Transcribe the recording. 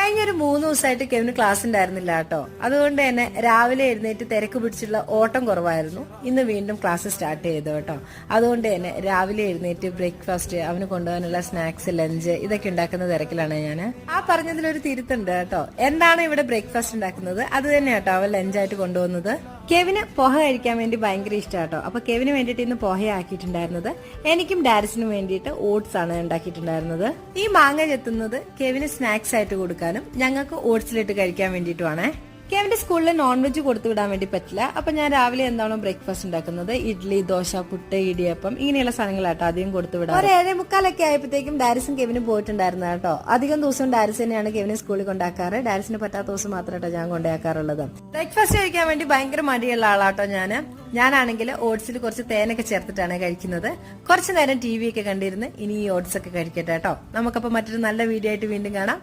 കഴിഞ്ഞൊരു 3 ദിവസമായിട്ട് കെവിന് ക്ലാസ് ഉണ്ടായിരുന്നില്ല കേട്ടോ. അതുകൊണ്ട് തന്നെ രാവിലെ എഴുന്നേറ്റ് തിരക്ക് പിടിച്ചുള്ള ഓട്ടം കുറവായിരുന്നു. ഇന്ന് വീണ്ടും ക്ലാസ് സ്റ്റാർട്ട് ചെയ്തു കേട്ടോ. അതുകൊണ്ട് തന്നെ രാവിലെ എഴുന്നേറ്റ് ബ്രേക്ക്ഫാസ്റ്റ്, അവന് കൊണ്ടുപോകാനുള്ള സ്നാക്സ്, ലഞ്ച് ഇതൊക്കെ ഉണ്ടാക്കുന്ന തിരക്കിലാണ് ഞാൻ. ആ പറഞ്ഞതിലൊരു തിരുത്തുണ്ട് കേട്ടോ. എന്താണ് ഇവിടെ ബ്രേക്ക്ഫാസ്റ്റ് ഉണ്ടാക്കുന്നത് അത് തന്നെ കേട്ടോ അവൻ ലഞ്ചായിട്ട് കൊണ്ടുപോകുന്നത്. കെവിന് പോഹ കഴിക്കാൻ വേണ്ടി ഭയങ്കര ഇഷ്ടം കേട്ടോ. അപ്പൊ കെവിന് വേണ്ടിയിട്ട് ഇന്ന് പോഹ ആക്കിയിട്ടുണ്ടായിരുന്നത്. എനിക്കും ഡാരിസിനും വേണ്ടിയിട്ട് ഓട്സ് ആണ് ഉണ്ടാക്കിയിട്ടുണ്ടായിരുന്നത്. ഈ മാങ്ങ ചെത്തുന്നത് കെവിന് സ്നാക്സ് ആയിട്ട് കൊടുക്കാനും ഞങ്ങൾക്ക് ഓട്സിലിട്ട് കഴിക്കാൻ വേണ്ടിയിട്ടുമാണ്. കെവിന്റെ സ്കൂളിൽ നോൺ വെജ് കൊടുത്തു വിടാൻ വേണ്ടി പറ്റില്ല. അപ്പൊ ഞാൻ രാവിലെ എന്താണോ ബ്രേക്ക്ഫാസ്റ്റ് ഉണ്ടാക്കുന്നത്, ഇഡ്ഡലി, ദോശ, പുട്ട്, ഇടിയപ്പം ഇങ്ങനെയുള്ള സാധനങ്ങളാട്ടോ അധികം കൊടുത്തു വിടാം. ഒരു 7:45 ആയപ്പോഴത്തേക്കും ഡാരിസും കെവിനും പോയിട്ടുണ്ടായിരുന്നു കേട്ടോ. അധികം ദിവസവും ഡാരിസ് തന്നെയാണ് കെവിനെ സ്കൂളിൽ കൊണ്ടാക്കാറ്. ഡാരിസിന് പറ്റാത്ത ദിവസം മാത്രമായിട്ടോ ഞാൻ കൊണ്ടാക്കാറുള്ളത്. ബ്രേക്ക്ഫാസ്റ്റ് കഴിക്കാൻ വേണ്ടി ഭയങ്കര മടിയുള്ള ആളാട്ടോ ഞാനാണെങ്കിൽ ഓട്സിൽ കുറച്ച് തേനൊക്കെ ചേർത്തിട്ടാണ് കഴിക്കുന്നത്. കുറച്ചു നേരം TV ഒക്കെ കണ്ടിരുന്ന് ഇനി ഈ ഓട്സ് ഒക്കെ കഴിക്കട്ടെ കേട്ടോ. നമുക്കപ്പോ മറ്റൊരു നല്ല വീഡിയോ ആയിട്ട് വീണ്ടും കാണാം.